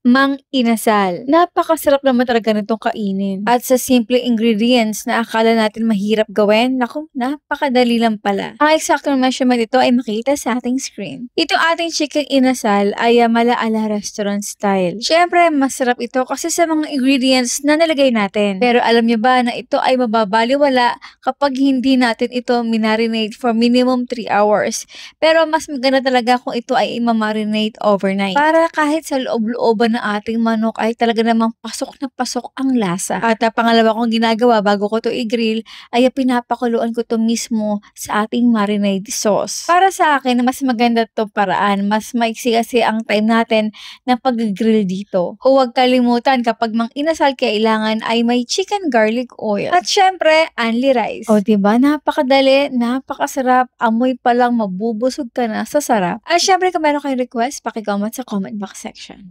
Mang-inasal. Napakasarap naman talaga nitong kainin. At sa simple ingredients na akala natin mahirap gawin, naku, napakadali lang pala. Ang exact measurement ito ay makita sa ating screen. Itong ating chicken inasal ay mala-ala restaurant style. Syempre, masarap ito kasi sa mga ingredients na nalagay natin. Pero alam niyo ba na ito ay mababaliwala kapag hindi natin ito minarinate for minimum 3 hours. Pero mas maganda talaga kung ito ay imamarinate overnight. Para kahit sa loob-looban ng ating manok ay talaga namang pasok na pasok ang lasa. At pangalawa kong ginagawa bago ko to i-grill ay pinapakuluan ko to mismo sa ating marinade sauce. Para sa akin, mas maganda to paraan. Mas maiksi kasi ang time natin na pag-grill dito. Huwag kalimutan kapag mang-inasal kailangan ay may chicken garlic oil. At syempre, only rice. O diba, napakadali, napakasarap, amoy pa lang mabubusog ka na sa sarap. At syempre kung meron kayong request, paki-comment sa comment box section.